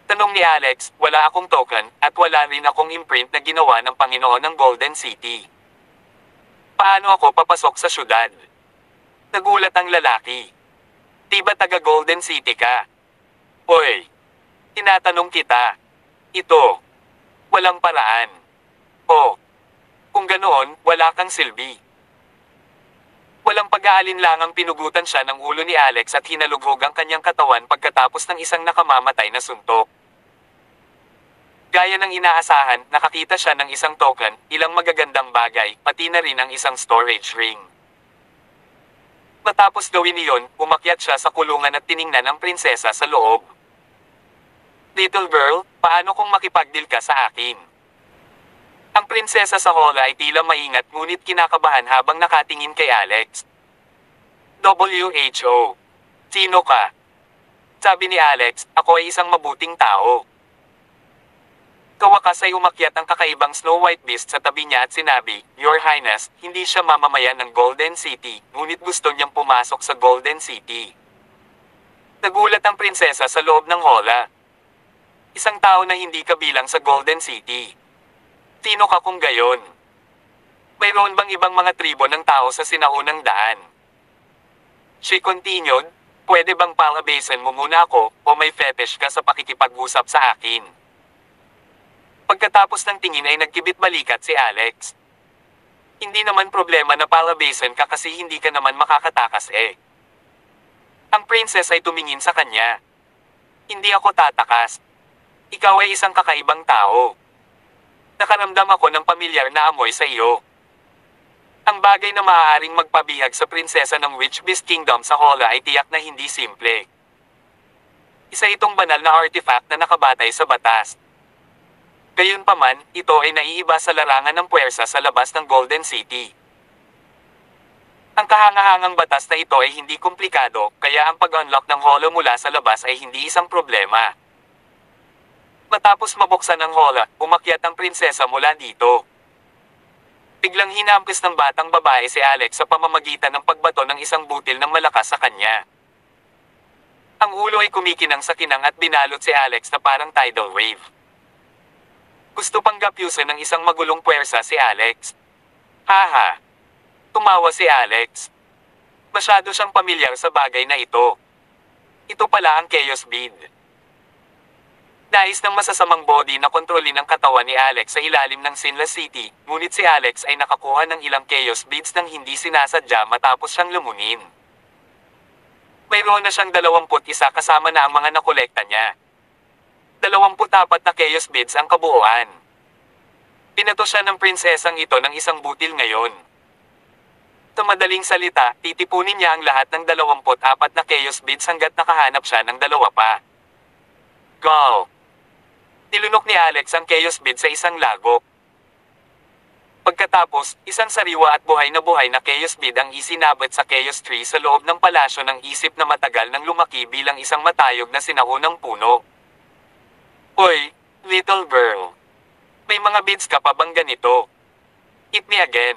Tanong ni Alex, wala akong token, at wala rin akong imprint na ginawa ng Panginoon ng Golden City. Paano ako papasok sa syudad? Nagulat ang lalaki. Di ba taga Golden City ka? Hoy! Tinatanong kita. Ito. Walang paraan. O. Kung ganoon, wala kang silbi. Walang pag-aalinlangang pinugutan siya ng ulo ni Alex at hinalughog ang kanyang katawan pagkatapos ng isang nakamamatay na suntok. Gaya ng inaasahan, nakakita siya ng isang token, ilang magagandang bagay, pati na rin ang isang storage ring. Matapos gawin iyon, umakyat siya sa kulungan at tiningnan ang prinsesa sa loob. Little girl, paano kung makipagdeal ka sa akin? Ang prinsesa sa hola ay tila maingat ngunit kinakabahan habang nakatingin kay Alex. WHO. Sino ka? Sabi ni Alex, ako ay isang mabuting tao. Kawakas ay umakyat ang kakaibang Snow White Beast sa tabi niya at sinabi, Your Highness, hindi siya mamamayan ng Golden City, ngunit gusto niyang pumasok sa Golden City. Nagulat ang prinsesa sa loob ng hola. Isang tao na hindi kabilang sa Golden City. Sino ka kung gayon? Mayroon bang ibang mga tribo ng tao sa sinaunang daan? She continued, pwede bang palabasin mo muna ako o may fetish ka sa pakikipag-usap sa akin? Pagkatapos ng tingin ay nagkibit balikat si Alex. Hindi naman problema na palabasin ka kasi hindi ka naman makakatakas eh. Ang princess ay tumingin sa kanya. Hindi ako tatakas. Ikaw ay isang kakaibang tao. Nakaramdam ako ng pamilyar na amoy sa iyo. Ang bagay na maaaring magpabihag sa prinsesa ng Witch Beast Kingdom sa hola ay tiyak na hindi simple. Isa itong banal na artifact na nakabatay sa batas. Gayunpaman, ito ay naiiba sa larangan ng puwersa sa labas ng Golden City. Ang kahangahangang batas na ito ay hindi komplikado, kaya ang pag-unlock ng hola mula sa labas ay hindi isang problema. Matapos mabuksan ang hola, umakyat ang prinsesa mula dito. Biglang hinampis ng batang babae si Alex sa pamamagitan ng pagbato ng isang butil ng malakas sa kanya. Ang ulo ay kumikinang sa kinang at binalot si Alex na parang tidal wave. Gusto pang gapyusin ng isang magulong puwersa si Alex. Haha! Tumawa si Alex. Masyado siyang pamilyar sa bagay na ito. Ito pala ang Chaos Bead. Nais ng masasamang body na kontrolin ang katawan ni Alex sa ilalim ng Sinless City, ngunit si Alex ay nakakuha ng ilang chaos beads nang hindi sinasadya matapos siyang lumunin. Mayroon na siyang 21 kasama na ang mga nakolekta niya. 24 na chaos beads ang kabuuan. Pinato siya ng prinsesang ito ng isang butil ngayon. Sa madaling salita, titipunin niya ang lahat ng 24 na chaos beads hanggat nakahanap siya ng dalawa pa. Go! Nilunok ni Alex ang chaos bead sa isang lagok. Pagkatapos, isang sariwa at buhay na chaos bead ang isinabot sa chaos tree sa loob ng palasyo ng isip na matagal nang lumaki bilang isang matayog na sinaunang puno. Hoy, little girl. May mga beads ka pa bang ganito? Hit me again.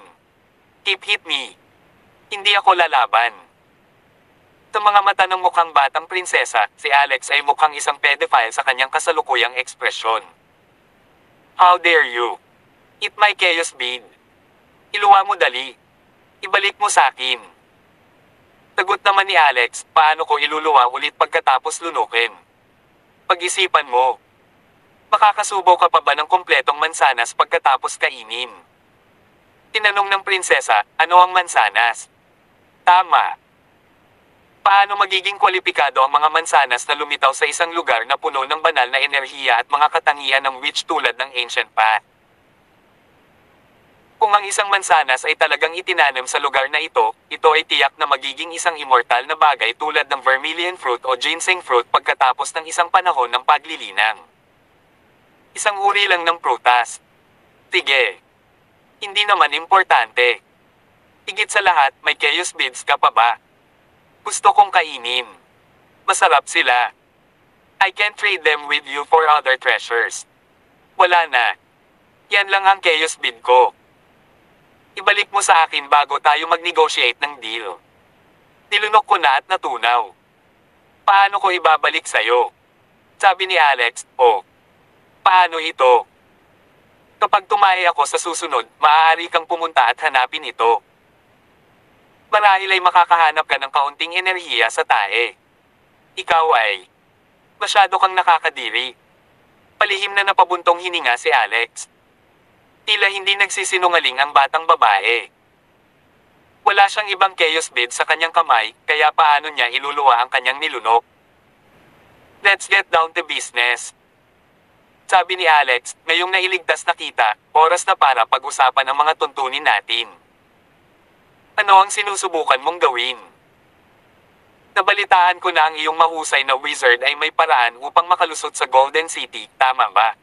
Hit me. Hindi ako lalaban. Sa mga mata ng mukhang batang prinsesa, si Alex ay mukhang isang pedophile sa kanyang kasalukuyang ekspresyon. How dare you? Eat my chaos bead. Iluwa mo dali. Ibalik mo sa akin. Sagot naman ni Alex, paano ko iluluwa ulit pagkatapos lunukin? Pag-isipan mo. Makakasubo ka pa ba ng kumpletong mansanas pagkatapos kainin? Tinanong ng prinsesa, ano ang mansanas? Tama. Paano magiging kwalipikado ang mga mansanas na lumitaw sa isang lugar na puno ng banal na enerhiya at mga katangian ng witch tulad ng Ancient Path? Kung ang isang mansanas ay talagang itinanim sa lugar na ito ay tiyak na magiging isang immortal na bagay tulad ng vermilion fruit o ginseng fruit pagkatapos ng isang panahon ng paglilinang. Isang uri lang ng prutas. Sige. Hindi naman importante. Higit sa lahat, may chaos beads ka pa ba? Gusto kong kainin. Masarap sila. I can't trade them with you for other treasures. Wala na. Yan lang ang chaos bead ko. Ibalik mo sa akin bago tayo mag-negotiate ng deal. Nilunok ko na at natunaw. Paano ko ibabalik sa'yo? Sabi ni Alex, oh. Paano ito? Kapag tumae ako sa susunod, maaari kang pumunta at hanapin ito. Marahil ay makakahanap ka ng kaunting enerhiya sa tae. Ikaw ay masyado kang nakakadiri. Palihim na napabuntong hininga si Alex. Tila hindi nagsisinungaling ang batang babae. Wala siyang ibang chaos bead sa kanyang kamay, kaya paano niya iluluwa ang kanyang nilunok? Let's get down to business. Sabi ni Alex, ngayong nailigtas na kita, oras na para pag-usapan ang mga tuntunin natin. Ano ang sinusubukan mong gawin? Nabalitaan ko na ang iyong mahusay na wizard ay may paraan upang makalusot sa Golden City, tama ba?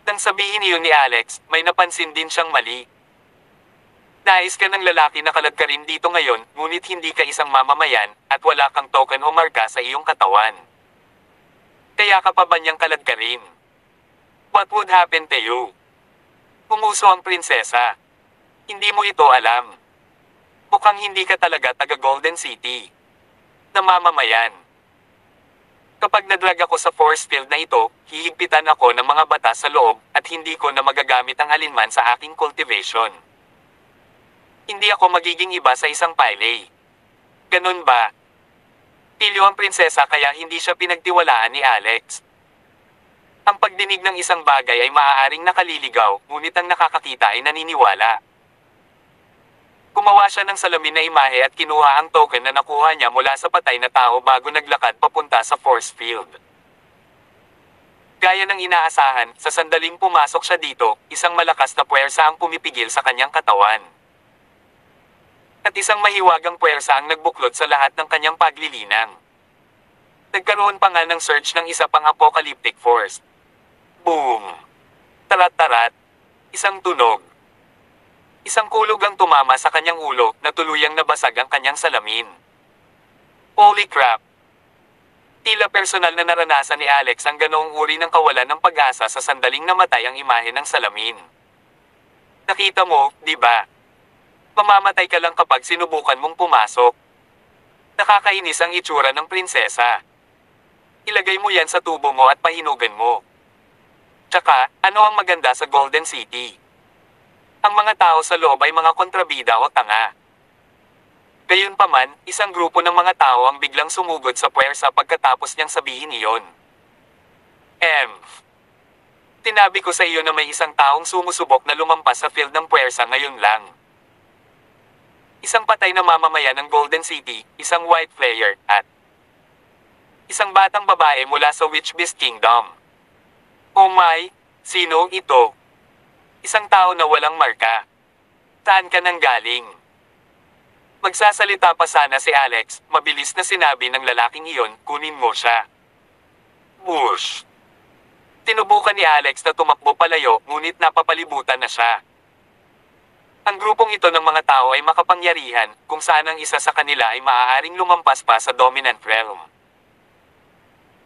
Nang sabihin iyon ni Alex, may napansin din siyang mali. Nais ka ng lalaki na kaladkarin dito ngayon, ngunit hindi ka isang mamamayan, at wala kang token o marka sa iyong katawan. Kaya ka pa ba niyang kaladkarin? What would happen to you? Pumuso ang prinsesa. Hindi mo ito alam. Mukhang hindi ka talaga taga Golden City. Namamamayan. Kapag nadrag ako sa force field na ito, hihigpitan ako ng mga batas sa loob at hindi ko na magagamit ang alinman sa aking cultivation. Hindi ako magiging iba sa isang pile. Ganun ba? Pilyo ang prinsesa kaya hindi siya pinagtiwalaan ni Alex. Ang pagdinig ng isang bagay ay maaaring nakaliligaw, ngunit ang nakakakita ay naniniwala. Gumawa siya ng salamin na imahe at kinuha ang token na nakuha niya mula sa patay na tao bago naglakad papunta sa force field. Gaya ng inaasahan, sa sandaling pumasok siya dito, isang malakas na puwersa ang pumipigil sa kanyang katawan. At isang mahiwagang puwersa ang nagbuklod sa lahat ng kanyang paglilinang. Nagkaroon pa nga ng surge ng isa pang apocalyptic force. Boom! Tarat-tarat. Isang tunog. Isang kulog ang tumama sa kanyang ulo na tuluyang nabasag ang kanyang salamin. Holy crap! Tila personal na naranasan ni Alex ang ganoong uri ng kawalan ng pag-asa sa sandaling namatay ang imahe ng salamin. Nakita mo, di ba? Mamamatay ka lang kapag sinubukan mong pumasok. Nakakainis ang itsura ng prinsesa. Ilagay mo yan sa tubo mo at pahinugan mo. Tsaka, ano ang maganda sa Golden City? Ang mga tao sa loob ay mga kontrabida o tanga. Gayunpaman, isang grupo ng mga tao ang biglang sumugod sa puwersa pagkatapos niyang sabihin iyon. M. Tinabi ko sa iyo na may isang taong sumusubok na lumampas sa field ng puwersa ngayon lang. Isang patay na mamamayan ng Golden City, isang white player, at isang batang babae mula sa Witch Beast Kingdom. Oh my, sino ito? Isang tao na walang marka. Saan ka nang galing? Magsasalita pa sana si Alex, mabilis na sinabi ng lalaking iyon, kunin mo siya. Whoosh! Tinubukan ni Alex na tumakbo palayo, ngunit napapalibutan na siya. Ang grupong ito ng mga tao ay makapangyarihan, kung saan ang isa sa kanila ay maaaring lumampas pa sa dominant realm.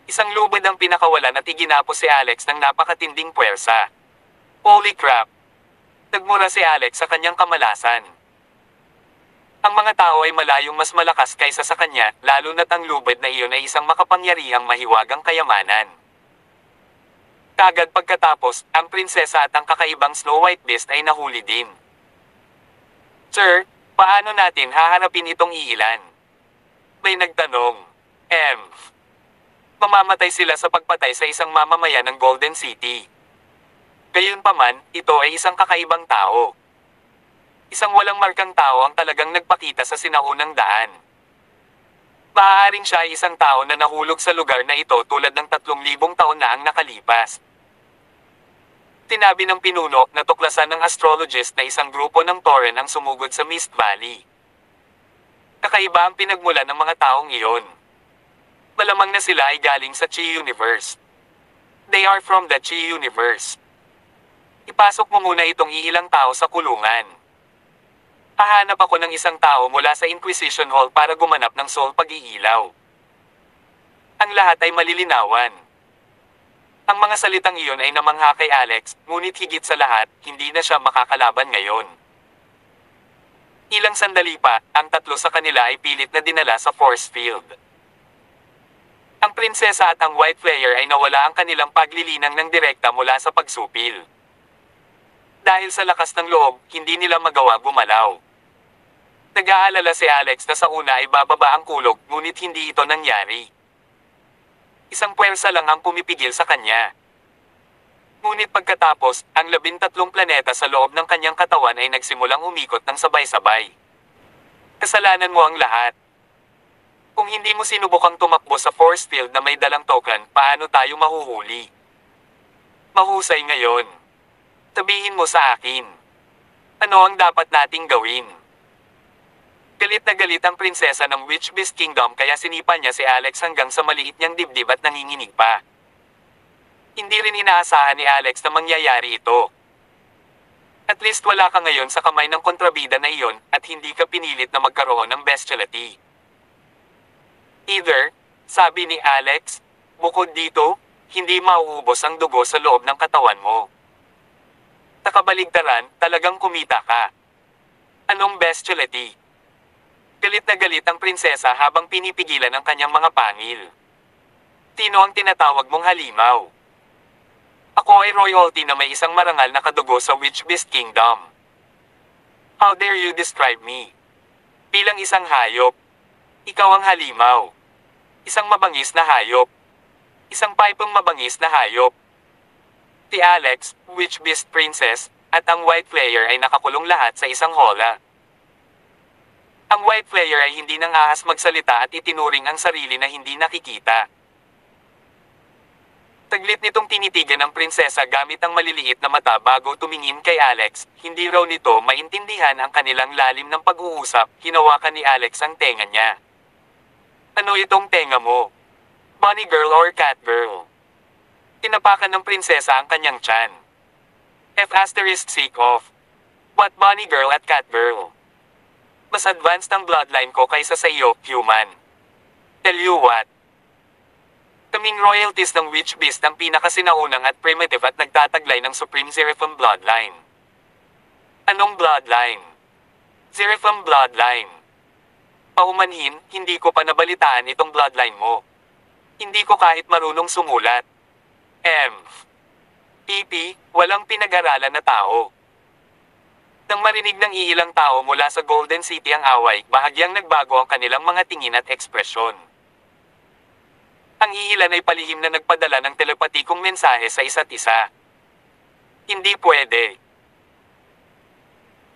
Isang lubid ang pinakawalan at iginapos si Alex ng napakatinding puwersa. Holy crap! Nagmura si Alex sa kanyang kamalasan. Ang mga tao ay malayong mas malakas kaysa sa kanya, lalo na't ang lubid na iyon ay isang makapangyarihang mahiwagang kayamanan. Kagad pagkatapos, ang prinsesa at ang kakaibang Snow White Beast ay nahuli din. Sir, paano natin haharapin itong iilan? May nagtanong. M. Mamamatay sila sa pagpatay sa isang mamamayan ng Golden City. Gayunpaman, ito ay isang kakaibang tao. Isang walang markang tao ang talagang nagpakita sa sinaunang daan. Maaaring siya ay isang tao na nahulog sa lugar na ito tulad ng 3,000 taon na ang nakalipas. Tinabi ng pinuno na tuklasan ng astrologist na isang grupo ng Tauren ang sumugod sa Mist Valley. Kakaiba ang pinagmulan ng mga taong iyon. Malamang na sila ay galing sa Chi Universe. They are from the Chi Universe. Ipasok mo muna itong iilang tao sa kulungan. Hahanap ako ng isang tao mula sa Inquisition Hall para gumanap ng soul pag-iilaw. Ang lahat ay malilinawan. Ang mga salitang iyon ay namangha kay Alex, ngunit higit sa lahat, hindi na siya makakalaban ngayon. Ilang sandali pa, ang tatlo sa kanila ay pilit na dinala sa force field. Ang prinsesa at ang white player ay nawala ang kanilang paglilinang ng direkta mula sa pagsupil. Dahil sa lakas ng loob, hindi nila magawa gumalaw. Nag-aalala si Alex na sa una ay bababa ang kulog, ngunit hindi ito nangyari. Isang puwersa lang ang pumipigil sa kanya. Ngunit pagkatapos, ang 13 planeta sa loob ng kanyang katawan ay nagsimulang umikot ng sabay-sabay. Kasalanan mo ang lahat. Kung hindi mo sinubukang tumakbo sa force field na may dalang token, paano tayo mahuhuli? Mahusay ngayon. Sabihin mo sa akin. Ano ang dapat nating gawin? Galit na galit ang prinsesa ng Witch Beast Kingdom kaya sinipa niya si Alex hanggang sa maliit niyang dibdib at nanginginig pa. Hindi rin inaasahan ni Alex na mangyayari ito. At least wala ka ngayon sa kamay ng kontrabida na iyon at hindi ka pinilit na magkaroon ng bestiality. Either, sabi ni Alex, bukod dito, hindi mauubos ang dugo sa loob ng katawan mo. Nakabaligtaran, talagang kumita ka. Anong bestiality? Galit na galit ang prinsesa habang pinipigilan ang kanyang mga pangil. Sino ang tinatawag mong halimaw? Ako ay royalty na may isang marangal na kadugo sa Witch Beast Kingdom. How dare you describe me? Bilang isang hayop. Ikaw ang halimaw. Isang mabangis na hayop. Isang pipong mabangis na hayop. Si Alex, Witch Beast Princess, at ang white player ay nakakulong lahat sa isang hola. Ang white player ay hindi nang ahas magsalita at itinuring ang sarili na hindi nakikita. Taglit nitong tinitigan ng prinsesa gamit ang maliliit na mata bago tumingin kay Alex, hindi raw nito maintindihan ang kanilang lalim ng pag-uusap, hinawakan ni Alex ang tenga niya. Ano itong tenga mo? Bunny girl or cat girl? Tinapakan ng prinsesa ang kanyang tiyan. F*** off. What bunny girl at cat girl? Mas advanced ang bloodline ko kaysa sa iyo, human. Tell you what. Kaming royalties ng Witch Beast ang pinakasinaunang at primitive at nagtataglay ng Supreme Seraphim bloodline. Anong bloodline? Seraphim bloodline. Paumanhin, hindi ko pa nabalitaan itong bloodline mo. Hindi ko kahit marunong sumulat. PP, walang pinag-aralan na tao. Nang marinig ng iilang tao mula sa Golden City ang away, bahagyang nagbago ang kanilang mga tingin at ekspresyon. Ang iilan ay palihim na nagpadala ng telepathic otomatikong mensahe sa isa't isa. Hindi pwede.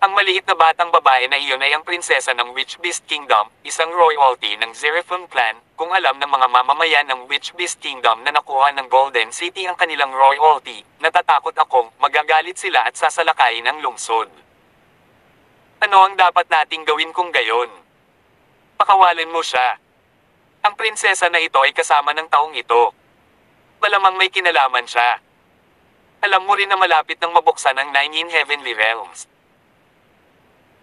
Ang maliit na batang babae na iyon ay ang prinsesa ng Witch Beast Kingdom, isang royalty ng Zerefun clan. Kung alam ng mga mamamayan ng Witch Beast Kingdom na nakuha ng Golden City ang kanilang royalty, natatakot akong magagalit sila at sasalakayin ang lungsod. Ano ang dapat nating gawin kung gayon? Pakawalan mo siya. Ang prinsesa na ito ay kasama ng taong ito. Malamang may kinalaman siya. Alam mo rin na malapit nang mabuksan ang 9 Heavenly Realms.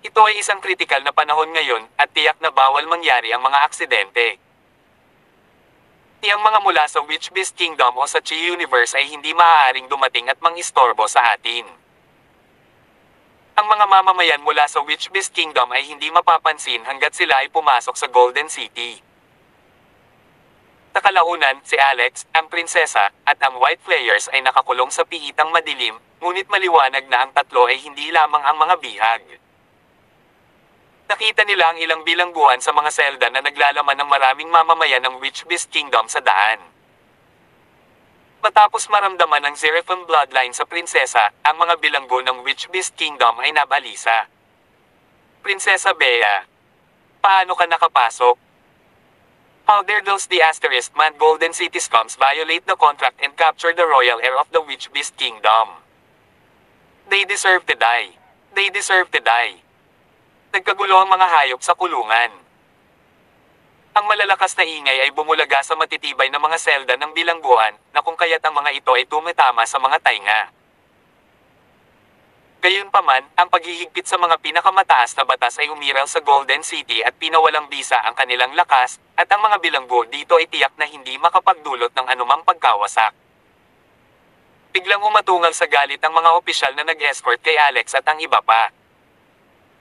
Ito ay isang kritikal na panahon ngayon at tiyak na bawal mangyari ang mga aksidente. Tiyang mga mula sa Witch Beast Kingdom o sa Chi Universe ay hindi maaaring dumating at mangistorbo sa atin. Ang mga mamamayan mula sa Witch Beast Kingdom ay hindi mapapansin hanggat sila ay pumasok sa Golden City. Sa kalaunan, si Alex, ang prinsesa, at ang White Flayers ay nakakulong sa piitang madilim, ngunit maliwanag na ang tatlo ay hindi lamang ang mga bihag. Nakita nila ang ilang bilangguan sa mga selda na naglalaman ng maraming mamamayan ng Witch Beast Kingdom sa daan. Matapos maramdaman ng Zerefun bloodline sa prinsesa, ang mga bilanggo ng Witch Beast Kingdom ay nabalisa. Prinsesa Bea, paano ka nakapasok? How dare those the asterisk man Golden City scums violate the contract and capture the royal heir of the Witch Beast Kingdom? They deserve to die. They deserve to die. Nagkagulo ang mga hayop sa kulungan. Ang malalakas na ingay ay bumulaga sa matitibay na mga selda ng bilangguan, na kung kaya't ang mga ito ay tumitama sa mga tainga. Gayunpaman, ang paghihigpit sa mga pinakamataas na batas ay umiral sa Golden City at pinawalang bisa ang kanilang lakas, at ang mga bilanggo dito ay tiyak na hindi makapagdulot ng anumang pagkawasak. Biglang umatungal sa galit ang mga opisyal na nag-escort kay Alex at ang iba pa.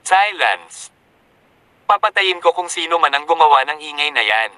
Silence. Papatayin ko kung sino man ang gumawa ng ingay na yan.